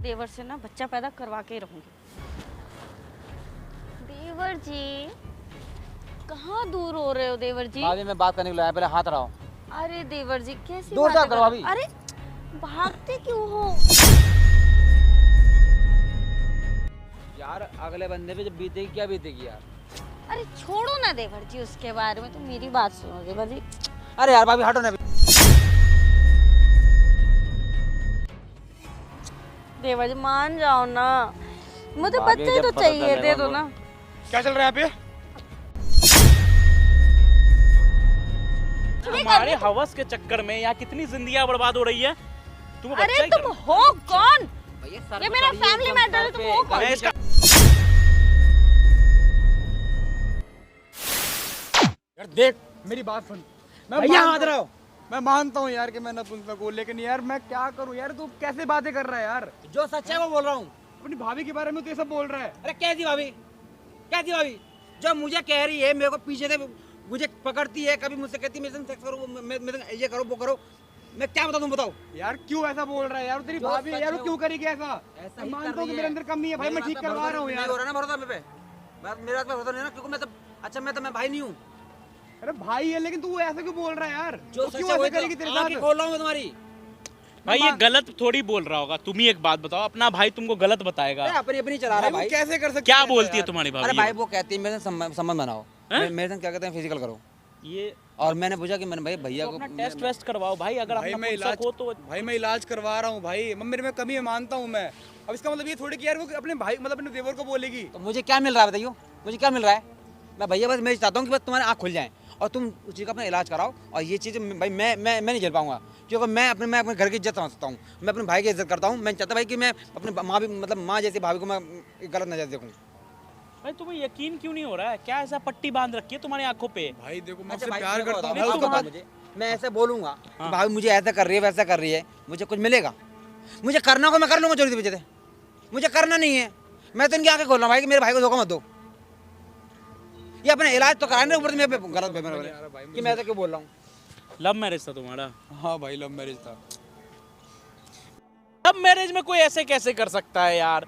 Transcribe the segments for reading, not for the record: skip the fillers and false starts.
देवर से ना बच्चा पैदा करवा के ही रहूंगी। देवर जी कहाँ दूर हो रहे हो देवर जी? भाभी मैं बात करने के लिए पहले हाथ रहो। अरे देवर जी कैसी दूर बातें से करो भाभी। अरे भागते क्यों हो? यार अगले बंदे पे जब बीतेगी क्या बीतेगी यार। अरे छोड़ो ना देवर जी उसके बारे में, तो मेरी बात सुनो देवर जी। अरे यार भाभी हटो ना। देवर जी मान जाओ ना, मुझे भाभी, बच्चा ही जब तो पता चाहिए, चलेगा दे दो वो- ना। क्या चल रहा है यहाँ पे? हमारे हवस के चक्कर में यहाँ कितनी जिंदगियां बर्बाद हो रही है। तुम बच्चा अरे ही तुम करो। हो कौन? भैया सर ये पे मेरा चढ़िए, फैमिली एकदम मैटर है, सर तुम पे। हो कौन? मैं इसका यार देख मेरी बात सुन। मैं भैया मानता हाथ हूँ- रहो। मैं मानता हूँ यार कि मैं नपुंसक हूँ, लेकिन यार मैं क्या करूँ यार? तू कैसे बातें कर रहा है यार? जो सच है वो बोल रहा हूँ। अपनी भाभी के बारे में तो ये सब बोल रहा है। अरे कैसी भाभी, कैसी भाभी जो मुझे कह रही है, मेरे को पीछे से मुझे पकड़ती है, कभी मुझसे कहती है मेरे संग सेक्स करो, मैं ये करो वो करो। मैं क्या बताऊँ, तुम बताओ। यार क्यों ऐसा बोल रहा है यार? तेरी जो भाभी सच यार है वो क्यों करेगी ऐसा? ऐसा मैं ही मानता कर हूँ कि रही मेरे है। अंदर कमी है भाई, मैं ठीक करवा रहा हूँ नहीं यार। हो रहा ना भरोसा मेरे पे। मेरे बात पे भरोसा नहीं है ना, क्योंकि मैं तो अच्छा मैं भाई नहीं हूँ। अरे भाई है, लेकिन तू ऐसा क्यों बोल रहा है यार? जो वो सच क्यों है ऐसा वही करेगी तेरे आंखें साथ? खोल रहा हूँ मैं तुम्हारी। भाई ये गलत थोड़ी बोल रहा होगा। तुम ही एक बात बताओ, अपना भाई तुमको गलत बताएगा? अरे अपनी अपनी चला रहा भाई है वो भाई। कैसे कर सकती क्या है ऐसा बोलती है यार? तुम्हारी अरे भाभी? भाई वो कहती है मेरे से संबंध बनाओ, हैं? मेरे संग क्या कहते हैं फिजिकल करो। ये और मैंने पूछा कि मैंने भाई भैया तो को अपना टेस्ट वेस्ट करवाओ भाई, अगर भाई अपना मैं पुस्तक इलाज हो तो। भाई मैं इलाज करवा रहा हूँ भाई। मेरे में कमी है, मानता हूँ मैं। अब इसका मतलब ये थोड़ी कि यार वो अपने भाई मतलब अपने देवर को बोलेगी। तो मुझे क्या मिल रहा है बताइए, मुझे क्या मिल रहा है? मैं भैया बस मैं चाहता हूँ कि बस तुम्हारी आँख खुल जाए और तुम उस चीज़ का अपना इलाज कराओ। और ये चीज़ भाई मैं नहीं झेल पाऊंगा, क्योंकि मैं अपने घर की इज्जत समझता हूँ, मैं अपने भाई की इज्जत करता हूँ। मैं चाहता भाई कि मैं अपने माँ भी मतलब माँ जैसी भाभी को मैं गलत नजर देखूँ। भाई तुम्हें यकीन क्यों नहीं हो रहा है? क्या ऐसा पट्टी बांध रखी है तुम्हारी आंखों पे? भाई देखो मैं अच्छा उससे भाई, प्यार मेरे को करता हूँ। बताओ, नहीं, आप तुम्हारा- बताओ मुझे, मैं ऐसे बोलूंगा कि हाँ। भाभी मुझे ऐसा कर रही है वैसा कर रही है, मुझे कुछ मिलेगा? मुझे करना को मैं कर लूंगा चोरी पीछे से, मुझे करना नहीं है। मैं तो इनकी आंखें खोल रहा हूँ भाई कि मेरे भाई को धोखा मत दो। ये अपना इलाज तो कराने ऊपर से मेरे पे गलत कि मैं ऐसा क्यों बोल रहा हूँ। लव मैरिज था तुम्हारा? हाँ भाई लव मैरिज था। लव मैरिज में कोई ऐसे कैसे कर सकता है यार?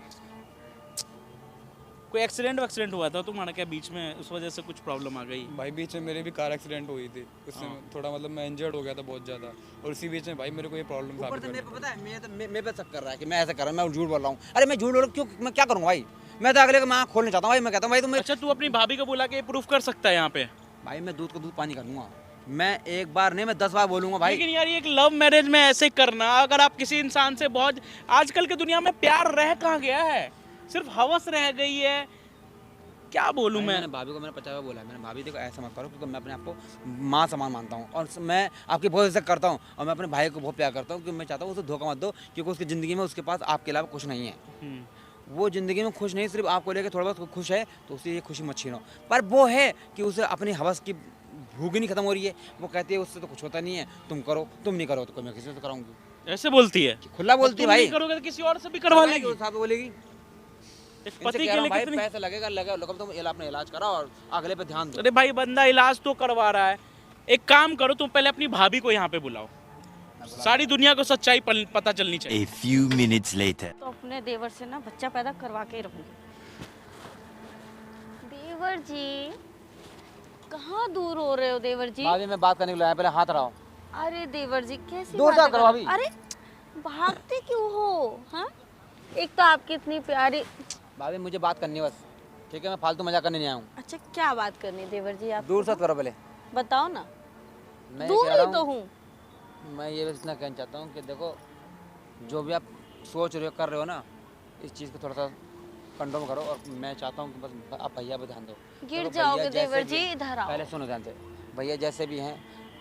कोई एक्सीडेंट हुआ था तुम्हारा क्या बीच में, उस वजह से कुछ प्रॉब्लम आ गई? भाई बीच में मेरी भी कार एक्सीडेंट हुई थी, उससे थोड़ा मतलब मैं इंजर्ड हो गया था बहुत ज़्यादा। और उसी बीच में भाई मेरे को ये प्रॉब्लम ऊपर साबित से मेरे करनी को पता है मेरे पे शक कर रहा है कि मैं ऐसा कर रहा हूँ, मैं झूठ बोल रहा हूँ। अरे मैं झूठ बोल रहा हूँ क्यों, मैं क्या करूँ भाई? मैं तो अगले को मैं खोलना चाहता हूँ भाई। मैं कहता हूँ भाई तुम अच्छा तू अपनी भाभी को बुला के प्रूफ कर सकता है यहाँ पे? भाई मैं दूध को दूध पानी कर दूंगा। मैं एक बार नहीं, मैं 10 बार बोलूंगा भाई। लेकिन यार ये एक लव मैरिज में ऐसे करना, अगर आप किसी इंसान से बहुत, आजकल के दुनिया में प्यार रह कहाँ गया है, सिर्फ हवस रह गई है। क्या बोलूं मैं? मैंने भाभी को मैंने 50 बार बोला है, मैंने भाभी देखो ऐसा मत करो, क्योंकि मैं अपने आप को माँ समान मानता हूँ और मैं आपकी बहुत इज्जत करता हूँ और मैं अपने भाई को बहुत प्यार करता हूँ, क्योंकि मैं चाहता हूँ उसे धोखा मत दो, क्योंकि उसकी ज़िंदगी में उसके पास आपके अलावा कुछ नहीं है। वो ज़िंदगी में खुश नहीं, सिर्फ आपको लेकर थोड़ा बहुत खुश है, तो उसे ये खुशी मत छीनो। पर वो है कि उसे अपनी हवस की भूख ही नहीं खत्म हो रही है। वो कहती है उससे तो कुछ होता नहीं है, तुम करो, तुम नहीं करो तो कोई मैं किसी से तो कराऊंगी। ऐसे बोलती है? खुला बोलती है तुम भाई। नहीं करोगे तो किसी और से भी करवा लेगी। उस हिसाब से बोलेगी। एक इनसे पति कह के रहा हूँ लिए भाई कितनी। पैसा लगेगा लगेगा, तुम अपना इलाज कराओ और अगले पे ध्यान दो। अरे भाई बंदा इलाज तो करवा रहा है, एक काम करो तुम पहले अपनी भाभी को यहाँ पे बुलाओ, सारी दुनिया को सच्चाई पता चलनी चाहिए। A few minutes later. तो अपने देवर से ना बच्चा पैदा करवा के ही रहूंगी। देवर जी कहाँ दूर हो रहे हो देवर जी? भाभी मैं बात करने के लिए पहले हाथ रहो। अरे देवर जी कैसी दूर से बातें करो कर- अभी। अरे भागते क्यों हो? हाँ एक तो आपकी इतनी प्यारी। भाभी मुझे बात करनी है बस, ठीक है? मैं फालतू मजाक करने नहीं आया हूँ। अच्छा क्या बात करनी देवर जी आप? दूर से करो पहले। बताओ ना। मैं ये दूर कह रहा ही तो हूँ, हूँ। मैं ये बस इतना कहना चाहता हूँ कि देखो, जो भी आप सोच रहे हो कर रहे हो ना, इस चीज़ को थोड़ा सा कंट्रोल करो। और मैं चाहता हूँ कि बस आप भैया पे ध्यान दो। गिर देखो, जाओगे भैया जैसे देवर भी जी, हैं, इधर आओ। पहले सुनो ध्यान से। भैया जैसे भी हैं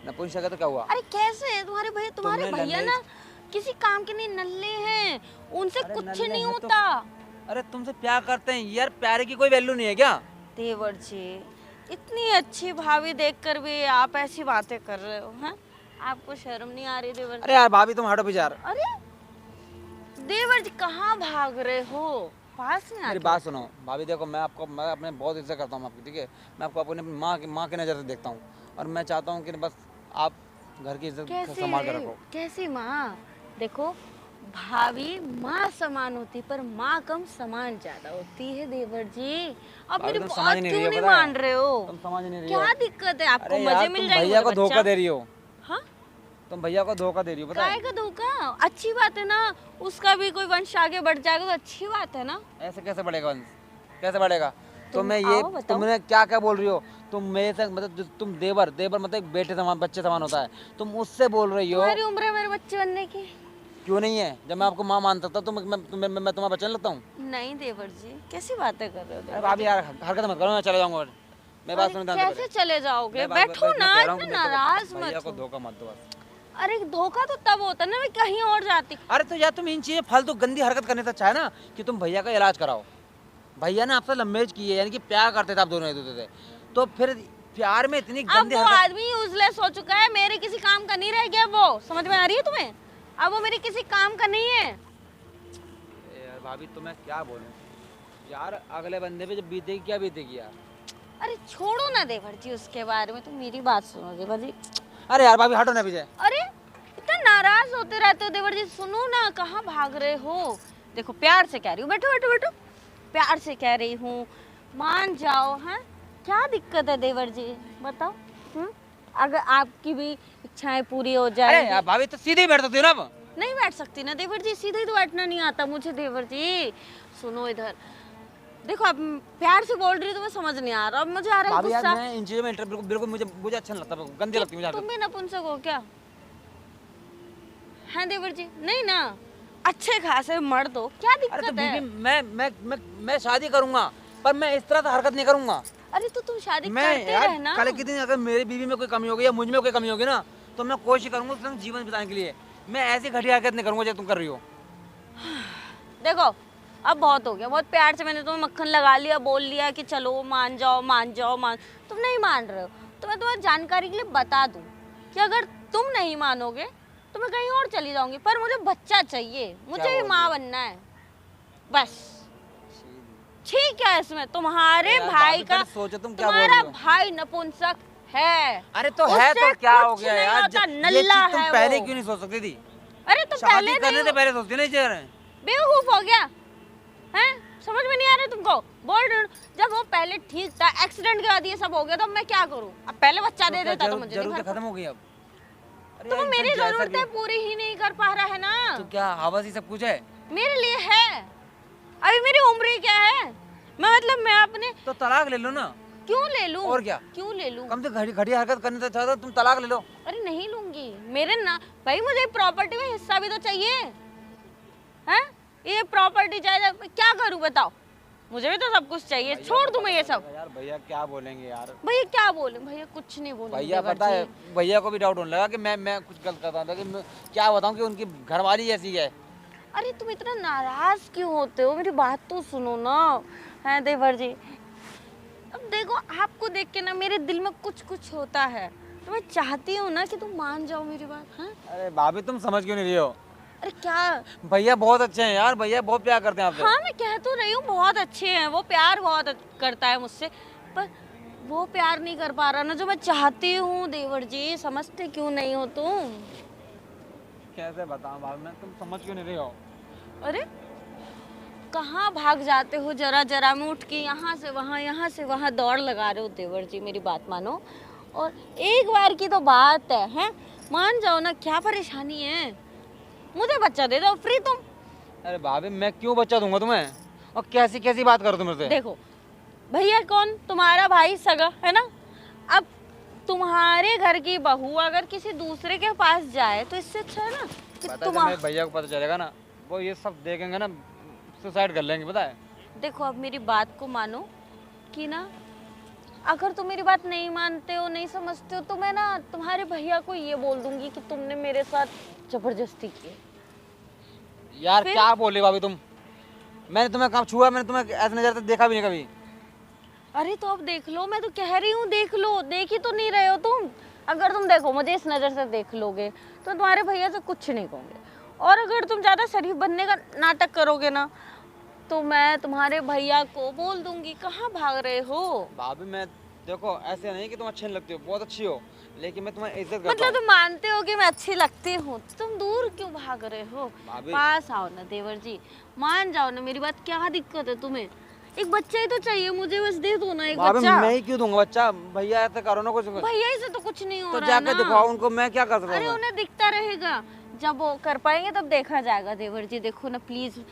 ना, पूछ सके तो क्या हुआ? अरे कैसे हैं तुम्हारे भैया? तुम्हारे तुमने भैया नल्ले- ना किसी काम के नहीं, नल्ले हैं, उनसे अरे कुछ नल्ले नहीं हैं तो- होता। अरे तुमसे प्यार करते हैं यार, प्यार की कोई वैल्यू नहीं है क्या? देवर जी इतनी अच्छी भाभी देखकर भी आप ऐसी बातें कर रहे हो हैं? आपको शर्म नहीं आ रही देवर जी? अरे यार भाभी तुम हटो पीछे यार। अरे देवर जी कहाँ भाग रहे हो? पास में मेरी आके। बात सुनो भाभी, देखो मैं अपने बहुत इज्जत करता हूँ आपकी, ठीक है? मैं आपको अपने माँ की नज़र से देखता हूँ और मैं चाहता हूँ कि बस आप घर की इज्जत कैसी संभाल कर रखो। कैसी माँ? देखो भाभी माँ समान होती पर माँ कम समान ज्यादा होती है देवर जी। आप भाभी मेरी तुम बात समझ नहीं क्यों रही हो, नहीं पता है? मान रहे हो? तुम समझ नहीं रही क्या हो। दिक्कत है आपको? अरे मजे यार मिल तुम जाएंगे भैया को मुझे धोखा बच्चा। दे रही हो। हाँ, तुम भैया को धोखा दे रही हो, पता काय है? का धोखा? अच्छी बात है ना, उसका भी कोई वंश आगे बढ़ जाएगा तो अच्छी बात है ना। ऐसे कैसे बढ़ेगा वंश? कैसे बढ़ेगा? तो तुम मैं ये आओ, बताओ। तुमने क्या क्या बोल रही हो? तुम मेरे से मतलब तुम देवर देवर मतलब एक बेटे समान बच्चे समान होता है, तुम उससे बोल रही हो। तुम्हारी उम्र है मेरे बच्चे बनने की? क्यों नहीं है? जब मैं आपको माँ मान सकता हूँ तो मैं तुम्हारा बच्चा नहीं लगता हूँ? नहीं देवर जी, कैसी बातें कर रहे हो अरे देवर भाभी जी? यार हरकत मत करो, मैं चला जाऊंगा। मैं बात अरे सुनो ध्यान से कैसे पहले। चले जाओगे? मैं बैठो मैं ना, कह रहा हूँ इतना कि देखो, नाराज भैया मत को हो। धोखा मत दो बस। अरे धोखा तो तब होता है ना, मैं कहीं और जाती। अरे तो यार तुम इन चीजें फालतू गंदी हरकत करने से अच्छा है ना कि तुम भैया का इलाज कराओ। भैया ने आपसे लव मैरिज की है, यानी कि प्यार करते थे आप दोनों एक दूसरे से, तो फिर प्यार में इतनी अब गंदी वो हरकत। आदमी यूजलेस हो चुका है, मेरे किसी काम का नहीं रह गया वो। समझ में आ रही है तुम्हें? अब वो मेरे किसी काम का नहीं है। यार भाभी तुम्हें क्या बोलूं यार, अगले बंदे पे जब बीतेगी क्या बीतेगी यार। अरे छोड़ो ना देवर जी उसके बारे में, तुम मेरी बात सुनो देवर जी। अरे यार भाभी हटो ना पीछे। अरे इतना नाराज होते रहते हो देवर जी, सुनो ना, कहाँ भाग रहे हो? देखो प्यार से कह रही हूँ, बैठो बैठो बैठो, प्यार से कह रही हूँ, मान जाओ। हैं, क्या दिक्कत है देवर जी, बताओ। अगर आपकी भी इच्छाएं पूरी हो अरे जाए। यार भाभी तो सीधे ही बैठ सकती हो ना अब। नहीं बैठ सकती ना देवर जी, सीधे तो बैठना नहीं आता मुझे देवर जी। सुनो इधर देखो, अब प्यार से बोल रही हूँ, तुम्हें समझ नहीं आ रहा, अब मुझे आ रहा है भाभी यार गुस्सा। मैं इन चीजों में बिल्कुल बिल्कुल मुझे अच्छा नहीं लगता, गंदी लगती है मुझे तुम हरकत। भी नपुंसक हो क्या? हैं देवर जी? नहीं ना, अच्छे खासे मर्द हो, क्या अरे तो दिक्कत है? बीबी मैं शादी करूंगा, पर मैं इस तरह से हरकत नहीं करूंगा। अरे तो तुम शादी मैं करते यार रहना। कल के दिन अगर मेरी बीवी में कोई कमी हो गई या मुझ में कोई कमी होगी ना, तो मैं कोशिश करूंगा उसके संग जीवन बिताने के लिए। मैं ऐसी घटिया हरकत नहीं करूंगा जो तुम कर रही हो। देखो अब बहुत हो गया, बहुत प्यार से मैंने तुम्हें मक्खन लगा लिया, बोल लिया कि चलो मान जाओ मान जाओ मान। तुम नहीं मान रहे हो, तो मैं तुम्हें जानकारी के लिए बता दूं कि अगर तुम नहीं मानोगे तो मैं कहीं और चली जाऊंगी, पर मुझे बच्चा चाहिए, मुझे भी बोल माँ रही बनना है बस। ठीक है, इसमें तुम्हारे यार भाई भाभी, का, पहले सोचो तुम क्या बोल तुम्हारा रही हो। भाई नपुंसक है। अरे तो है उससे तो क्या हो कुछ गया नहीं यार, होता, ये नल्ला चीज तुम है पहले वो। क्यों नहीं सोच सकती थी? अरे तो शादी पहले करने नहीं, से पहले सोचती नहीं चाहिए। बेवकूफ हो गया हैं? समझ में नहीं आ रहा तुमको? बोल रही हूँ, जब वो पहले ठीक था, एक्सीडेंट के बाद ये सब हो गया, तो अब मैं क्या करूँ? अब पहले बच्चा दे देता तो मुझे नहीं जरूरत भर खत्म हो गई अब। अरे तो वो यार, मेरी इंसान जैसा जरूरतें कि- पूरी ही नहीं कर पा रहा है ना। तो क्या हवस ही सब कुछ है? मेरे लिए है, अभी मेरी उम्र ही क्या है? मैं मतलब मैं अपने तो तलाक ले लो ना। क्यों ले लूं? और क्या? क्यों ले लूं? कम से घटिया हरकत करने से अच्छा था तुम तलाक ले लो। अरे नहीं लूंगी, मेरे ना भाई, मुझे प्रॉपर्टी में हिस्सा भी तो चाहिए। हैं, ये प्रॉपर्टी चाहिए, क्या करूं बताओ? मुझे भी तो सब कुछ चाहिए, छोड़ दूं मैं ये सब? यार भैया क्या बोलेंगे यार। भैया क्या बोले? भैया कुछ नहीं बोले भैया देवर पता है, जी। भैया को भी डाउट होने लगा कि मैं कुछ गलत करता हूं, लेकिन मैं क्या बताऊं कि उनकी घरवाली ऐसी है। अरे तुम इतना नाराज क्यों होते हो? मेरी बात तो सुनो ना। है देवर जी, अब देखो आपको देख के ना मेरे दिल में कुछ कुछ होता है, तो मैं चाहती हूँ ना कि तुम मान जाओ मेरी बात। हाँ, अरे भाभी तुम समझ क्यों नहीं रही हो? अरे क्या? भैया बहुत अच्छे हैं यार, भैया बहुत प्यार करते हैं आपसे। हाँ मैं कह तो रही हूँ, बहुत अच्छे हैं वो, प्यार बहुत करता है मुझसे, पर वो प्यार नहीं कर पा रहा ना जो मैं चाहती हूँ। देवर जी समझते क्यों नहीं हो तुम? कैसे बताऊं भाभी, मैं तुम समझ क्यों नहीं रही हो? अरे कहाँ भाग जाते हो जरा जरा में उठ के, यहाँ से वहाँ दौड़ लगा रहे हो देवर जी, मेरी बात मानो। और एक बार की तो बात है, हैं? मान जाओ ना, क्या परेशानी है? मुझे बच्चा दे दो फ्री तुम। अरे भाभी मैं क्यों बच्चा दूंगा तुम्हें? और कैसी कैसी बात करो तुम मेरे से? देखो भैया कौन? तुम्हारा भाई सगा है ना। अब तुम्हारे घर की बहू अगर किसी दूसरे के पास जाए तो इससे अच्छा है ना कि पता है तुम। जब मेरे भैया को पता चलेगा ना, वो ये सब देखेंगे ना, सुसाइड कर लेंगे, पता है? देखो अब मेरी बात को मानो कि ना, अगर तुम मेरी बात नहीं मानते हो, नहीं समझते हो, तो मैं ना तुम्हारे भैया को ये बोल दूंगी कि तुमने मेरे साथ जबरदस्ती की। यार फिर? क्या बोल रही भाभी तुम? मैंने तुम्हें कब छुआ? मैंने तुम्हें ऐसे नजर से देखा भी नहीं कभी। अरे तो अब देख लो, मैं तो कह रही हूँ देख लो, देख ही तो नहीं रहे हो तुम। अगर तुम देखो मुझे इस नज़र से देख लोगे तो तुम्हारे भैया से कुछ नहीं कहोगे, और अगर तुम ज़्यादा शरीफ बनने का नाटक करोगे ना तो मैं तुम्हारे भैया को बोल दूंगी। कहाँ भाग रहे हो? भाभी मैं देखो ऐसे नहीं कि तुम अच्छे नहीं लगते हो, बहुत अच्छी हो, लेकिन मैं तुम्हें इज्जत करता मतलब तुम मानते हो कि मैं अच्छी लगती हूँ, तो तुम दूर क्यों भाग रहे हो? भाभी। पास आओ ना देवर जी, मान जाओ ना, मेरी बात क्या दिक्कत है तुम्हें? एक बच्चा ही तो चाहिए मुझे, बस दे दो ना एक भाभी बच्चा। मैं ही क्यों दूंगा बच्चा? भैया ऐसा करो ना कुछ। भैया से तो कुछ नहीं हो तो रहा है जाके ना। दिखाओ उनको, मैं क्या कर सकता अरे हूँ? उन्हें दिखता रहेगा, जब वो कर पाएंगे तब देखा जाएगा। देवर जी देखो ना प्लीज,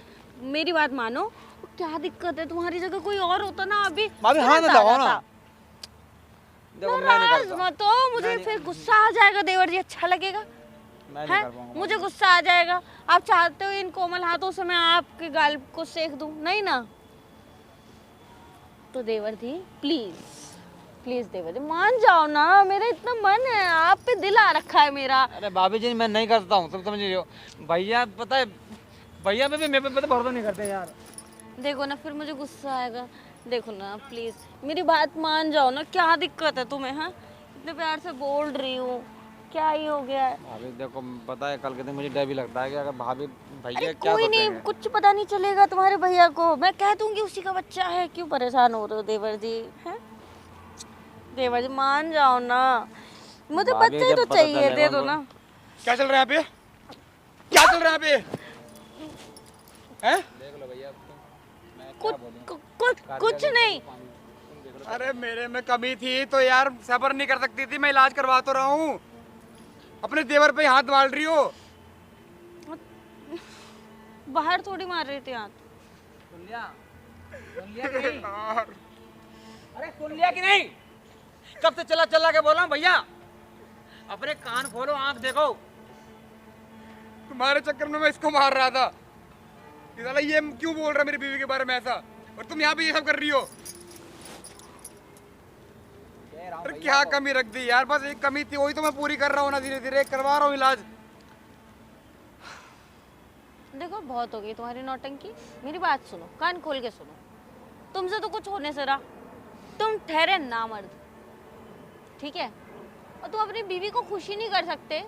मेरी बात मानो। क्या दिक्कत है? तुम्हारी जगह कोई और होता ना अभी भाभी हाथ तुरंत में आ लगाओ ना। जाता। देखो मैं नहीं नाराज करता। मत हो, मुझे नहीं- फिर गुस्सा आ जाएगा देवर जी, अच्छा लगेगा? मैं नहीं है कर पाऊंगा। मुझे गुस्सा आ जाएगा। आप चाहते हो इन कोमल हाथों से मैं आपके गाल को सेक दूं? नहीं ना। तो देवर जी प्लीज प्लीज देवर जी मान जाओ ना, मेरा इतना मन है, आप पे दिल आ रखा है मेरा। अरे भाभी जी मैं नहीं करता हूँ, सब समझ रही हो। भैया पता है, भैया पे भी मेरे पे पता भरोसा नहीं करते यार। देखो ना फिर मुझे गुस्सा आएगा। देखो ना प्लीज मेरी बात मान जाओ ना, क्या दिक्कत है तुम्हें? हाँ इतने प्यार से बोल रही हूँ, क्या ही हो गया है? भाभी देखो पता है कल के दिन मुझे डर भी लगता है कि अगर भाभी भैया अरे क्या कोई नहीं, सोचेंगे। कुछ पता नहीं चलेगा तुम्हारे भैया को, मैं कह दूंगी उसी का बच्चा है। क्यों परेशान हो रहे हो देवर जी? हैं देवर जी मान जाओ ना, मुझे भाभी, बच्चा ही जब तो पता चाहिए, चलेगा दे दो उनको। ना। क्या चल रहा है यहाँ पे? क्या चल रहा है यहाँ पे? हैं? देख लो भैया मैं कुछ कुछ नहीं। अरे मेरे में कमी थी तो यार सब्र नहीं कर सकती थी, मैं इलाज करवा तो रहा हूँ। अपने देवर पे हाथ डाल रही हो। बाहर थोड़ी मार रही थी हाथ। सुन लिया कि नहीं? अरे सुन लिया कि नहीं? कब से चला चला के बोला हूं भैया, अपने कान खोलो आंख देखो। तुम्हारे चक्कर में मैं इसको मार रहा था। ये साला ये क्यों बोल रहा है मेरी बीवी के बारे में ऐसा, और तुम यहाँ पे ये सब कर रही हो? अरे क्या कमी रख दी यार? बस एक कमी थी, वही तो मैं पूरी कर रहा हूँ ना, धीरे धीरे करवा रहा हूँ इलाज। देखो बहुत हो गई तुम्हारी नौटंकी, मेरी बात सुनो, कान खोल के सुनो। तुमसे तो कुछ होने से रहा, तुम ठहरे नामर्द, ठीक है? और तुम अपनी बीवी को खुशी नहीं कर सकते,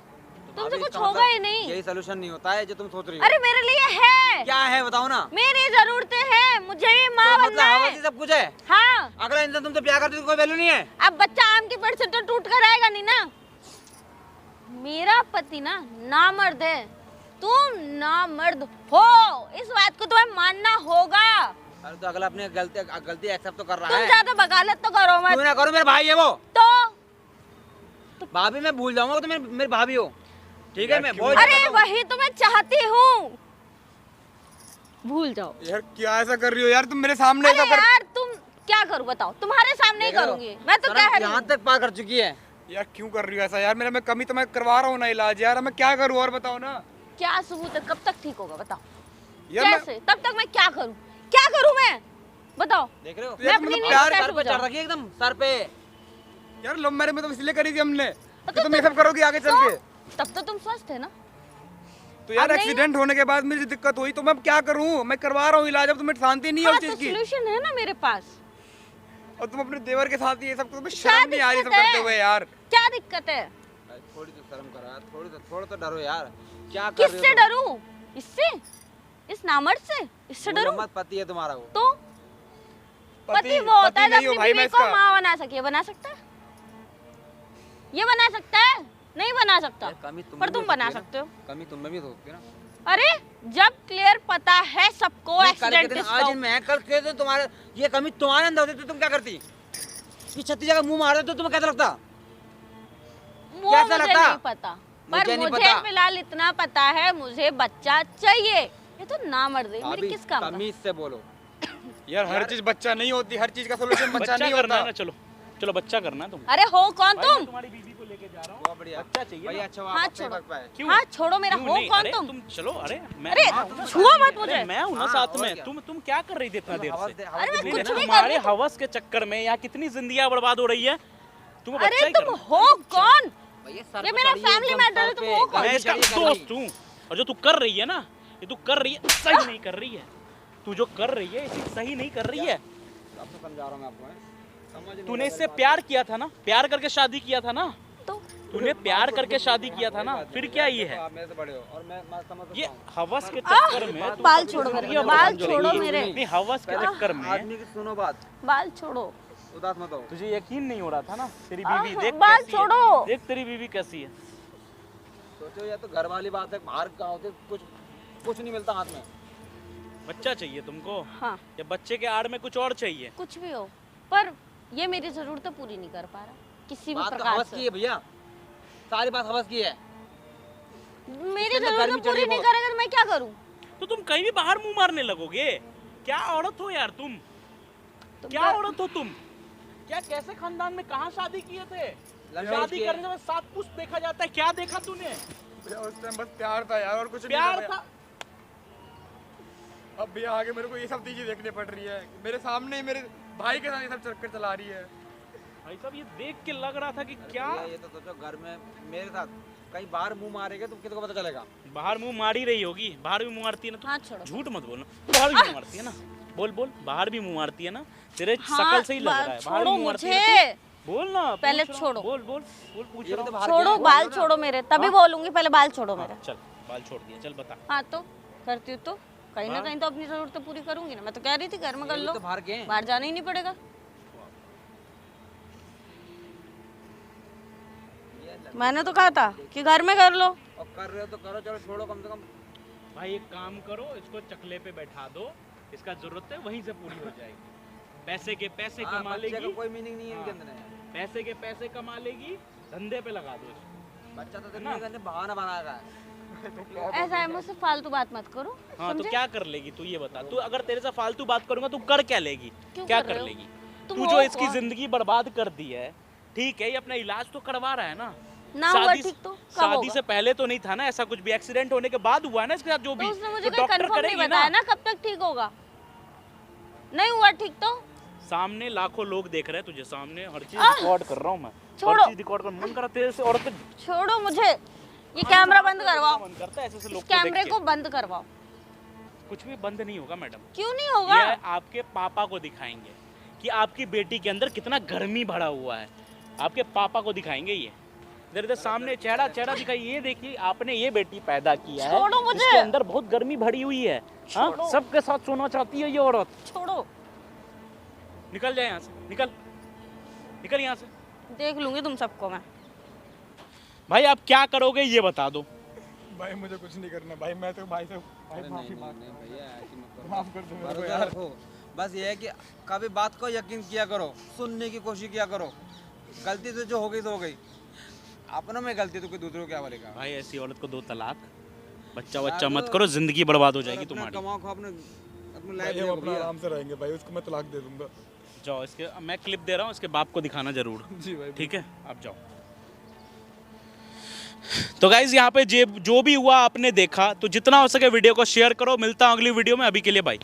तुमसे कुछ होगा ही नहीं। यही सोल्यूशन नहीं होता है जो तुम सोच रही हो। अरे मेरे लिए है, क्या है बताओ ना। मेरी जरूरतें हैं, मुझे भी माँ तो बनना मतलब है। हवा सब कुछ है। हाँ अगला इंसान तुमसे प्यार करते तो कोई वैल्यू नहीं है। अब बच्चा आम के पेड़ से तो टूट कर आएगा नहीं ना। मेरा पति ना नामर्द है, तुम नामर्द हो, इस बात को तुम्हें मानना होगा। अरे तो अगला अपनी गलती एक्सेप्ट तो कर रहा तुम है। ज्यादा वकालत तो करो मत। क्यों ना करो, मेरे भाई है वो। तो भाभी मैं भूल जाऊंगा तो मेरी भाभी हो, ठीक है? मैं बहुत अरे ज्यादा हूँ। वही तो मैं चाहती हूँ, भूल जाओ। यार क्या ऐसा कर रही हो यार? तुम मेरे सामने अरे ऐसा कर। यार तुम क्या करूँ बताओ, तुम्हारे सामने ही देख रहे हो? करूंगी मैं तो, कह रही यहाँ हूँ। तो तक पार कर चुकी है। यार क्यों कर रही हो ऐसा यार? मेरा में कमी तो मैं करवा रहा हूँ ना इलाज यार, मैं क्या करूँ और बताओ ना। क्या सबूत है, कब तक ठीक होगा बताओ? यार मैं कैसे? तब तक मैं क्या करूँ, क्या करूँ मैं बताओ? देख रहे हो? तो यार मैं मतलब अपनी प्यार नींद सर पे कैसे चढ़ रखी है एकदम, सर पे। यार लव मैरिज में तो इसलिए करी थी हमने कि तो तुम ये सब करोगी आगे चल के। तब तो तुम स्वस्थ है ना। तो यार अब नहीं- एक्सीडेंट होने के बाद मुझे दिक्कत हुई तो मैं अब क्या करूँ? मैं करवा रहा हूँ इलाज, अब तुम्हें शांति नहीं है हाँ उस तो चीज की। सोल्यूशन है ना मेरे पास। और तुम अपने देवर के साथ ये सब तुम्हें क्या शर्म नहीं आ रही सब दिक्कत है? करते हुए यार? क्या दिक्कत है? थोड़ी तो शर्म करा, थोड़ा तो डरो यार। क्या कर रही हो किससे तुम? डरूं? इससे? इस नामर्द से? इससे बोलो डरूं? मत, पति है तुम्हारा वो। तो पति वो होता है जो नहीं हो अपनी भाई, बीवी मैं को इसका माँ बना सके। ये बना सकता है? ये बना सकता है? नहीं बना सकता। यार, कमी तुम पर में तुम भी बना होती है ना। सकते हो। कमी तुम में भी तो होती है ना। अरे जब क्लियर पता है सबको नहीं, कल के एक्सीडेंट दिन आज मैं कल के दिन तुम्हारे ये कमी तुम्हारे अंदर होती तो तुम क्या करती? कि 36 जगह मुंह मार दे तो तुम्हें कैसा लगता? वो कैसा मुझे लगता? नहीं पता, पर मुझे नहीं मुझे पता। फिलहाल इतना पता है मुझे बच्चा चाहिए। ये तो नामर्द है, मेरे भाभी, किस काम का? तमीज से बोलो। यार हर चीज बच्चा नहीं होती, हर चीज का सोल्यूशन बच्चा नहीं करना है होता। ना, चलो चलो बच्चा करना है तुम। अरे हो कौन भाई, मैं तुम? तुम्हारी बीवी को लेके जा रहा हूँ, बहुत बढ़िया। बच्चा चाहिए भैया ना। अच्छा हाँ, हुआ आप छोड़ो। पकड़ पाए। क्यों? हाँ छोड़ो मेरा, क्यों हो नहीं? कौन अरे, तुम? चलो, अरे मैं अरे मैं हूं ना छुओ साथ में। मत मुझे। अरे, मैं हूँ ना हाँ, साथ और में। क्या? तुम क्या कर रही थी इतना देर से? अरे मैं नहीं कुछ देना। भी कर हमारे रही हूँ। हवस के चक्कर में यहाँ कितनी जिंदगियां बर्बाद हो रही है। तुम बच्चा अरे ही तुम करना। हो कौन? भैया सर ये पे मेरा चढ़िए, फैमिली एकदम मैटर है, सर तुम पे, हो कौन? मैं गली इसका चढ़िए, गली। दोस्त हूँ, और जो तू कर रही है ना, ये तू कर रही है सही नहीं कर रही है। तू जो कर रही है ये चीज सही नहीं कर रही है। अब तो समझा रहा हूँ मैं आपको, हैं? समझ नहीं तूने रहा इससे मेरी बात। प्यार किया था ना, प्यार करके शादी किया था ना, तो तूने प्यार करके शादी किया था ना, फिर क्या ये है? आप मेरे से बड़े हो और मैं समझ सकता ये हूँ। हवस के चक्कर में बाल छोड़ो मेरे, बाल छोड़ो मेरे, नहीं, हवस के चक्कर में आदमी की सुनो बात। बाल छोड़ो। उदास मत हो। तुझे यकीन नहीं हो रहा था ना, तेरी बीवी देख बात कैसी है। छोड़ो। देख तेरी बीवी कैसी है। सोचो या तो घर वाली बात है, बाहर का होते कुछ नहीं मिलता हाथ में। बच्चा चाहिए तुमको हाँ या बच्चे के आड़ में कुछ और चाहिए? कुछ भी हो, पर ये मेरी जरूरतें पूरी नहीं कर पा रहा किसी भी बात तो प्रकार हवस की से। है भैया, सारी बात हवस की है। मेरी इसके अंदर गर्मी जरूरतें चढ़ी पूरी नहीं बहुत। करेगा तो मैं क्या करूं? तो तुम कहीं भी बाहर मुंह मारने लगोगे? क्या औरत हो यार तुम, क्या औरत हो तुम? क्या कैसे खानदान में कहाँ शादी किए थे? शादी किए। करने में 7 पुष्प देखा जाता है, क्या देखा तूने? भैया उस टाइम बस प्यार था यार, और कुछ नहीं प्यार भैया। था। अब भैया आगे मेरे को ये सब चीजें देखनी पड़ रही है, मेरे सामने ही मेरे भाई के साथ ये सब चक्कर चला रही है। भाई साहब ये देख के लग रहा था कि क्या भैया, ये तो सोचो घर में मेरे साथ कहीं बाहर मुंह मारेगा तो किसी को पता चलेगा। बाहर मुंह मार ही रही होगी, बाहर भी मुंह मारती है ना हाथ छोड़ो। तू, झूठ मत बोलना, बाहर भी मुंह मारती है ना, बोल बोल, बाहर भी मुंह मारती है ना, तेरे शकल से ही लग रहा है बाहर छोड़ो भी मुंह मारती है मुझे, ना तू। बोल ना, पहले पूछ रहा हूँ, छोड़ो। बोल बोल बोल, पूछ ये रहा तो हूँ। बाहर छोड़ो, के- बाल छोड़ो मेरे, तभी बोलूंगी, पहले बाल छोड़ो मेरे। चल बाल छोड़ दिया, चल बता। हाँ तो करती हूँ तो कहीं ना हाँ। कहीं तो अपनी जरूरतें पूरी करूंगी ना। मैं तो कह रही थी घर में कर ये भी लो, तो बाहर के हैं। बाहर जाना ही नहीं पड़ेगा। मैंने तो कहा था कि घर में कर लो। और कर रहे हो तो करो, चलो छोड़ो कम से कम। भाई एक काम करो, इसको चकले पे बैठा दो, इसका जरूरत है वहीं से पूरी हो जाएगी। पैसे के पैसे हाँ, कमा बच्चे का लेगी, कोई मीनिंग नहीं है इनके हाँ। अंदर। पैसे के पैसे कमा लेगी, धंधे पे लगा दो इसको। बच्चा तो देखने का बहाना बनाया है। ऐसा है, मुझसे फालतू बात मत करो। हाँ तो समझे? क्या कर लेगी तू ये बता? तू अगर तेरे से फालतू बात करूंगा तू कर क्या लेगी? क्यों क्या कर रहे कर हो? लेगी? तुम तू हो जो इसकी कौन? जिंदगी बर्बाद कर दी है, ठीक है, ये अपना इलाज तो करवा रहा है ना। ना हुआ ठीक तो कब शादी होगा? से पहले तो नहीं था ना ऐसा कुछ भी, एक्सीडेंट होने के बाद हुआ है ना इसके साथ जो भी। तो उसने मुझे तो कोई डॉक्टर कंफर्म नहीं करेगी बताया ना कब तक ठीक होगा। नहीं हुआ ठीक तो सामने लाखों लोग देख रहे हैं तुझे, सामने हर चीज आह! रिकॉर्ड कर रहा हूँ मैं, छोड़ो। हर चीज रिकॉर्ड कर, मन करा तेरे से औरत छोड़ो मुझे, ये कैमरा बंद करवाओ, मन करता है ऐसे इस लोग कैमरे को को देख बंद करवाओ। के। कुछ भी बंद नहीं होगा मैडम, क्यों नहीं होगा? ये आपके पापा को दिखाएंगे कि आपकी बेटी के अंदर कितना गर्मी भरा हुआ है, आपके पापा को दिखाएंगे ये। इधर इधर सामने चेहरा चेहरा दिखाई, ये देखिए आपने ये बेटी पैदा किया है, छोड़ो मुझे। इसके अंदर बहुत गर्मी भरी हुई है। हाँ, छोड़ो। सबके साथ सोना चाहती है ये औरत। छोड़ो, निकल जाए यहाँ से, निकल निकल यहाँ से। देख लूंगी तुम सबको मैं। भाई आप क्या करोगे ये बता दो। भाई मुझे कुछ नहीं करना भाई, मैं तो भाई से भाई माफी मांग, नहीं भैया, ऐसी मत करो। माफ कर दो मेरे को भरोसा यार। रखो। बस ये है कि कभी बात को यकीन किया करो, सुनने की कोशिश किया करो। गलती से जो हो गई तो हो गई, अपनों में गलती तो कोई दूसरों को क्या बोलेगा। भाई ऐसी औरत को 2 तलाक, बच्चा मत करो, जिंदगी बर्बाद हो जाएगी अपना तुम्हारी। कमाओ खो, अपने भाई लाइफ हम जियो अपना भैया। आराम से रहेंगे भाई, उसको मैं तलाक दे दूंगा। जाओ, इसके मैं क्लिप दे रहा हूँ, इसके बाप को दिखाना जरूर, जी भाई। ठीक है? आप जाओ। तो गाइज यहाँ पे जो भी हुआ आपने देखा, तो जितना हो सके वीडियो को शेयर करो। मिलता हूँ अगली वीडियो में, अभी के लिए बाय।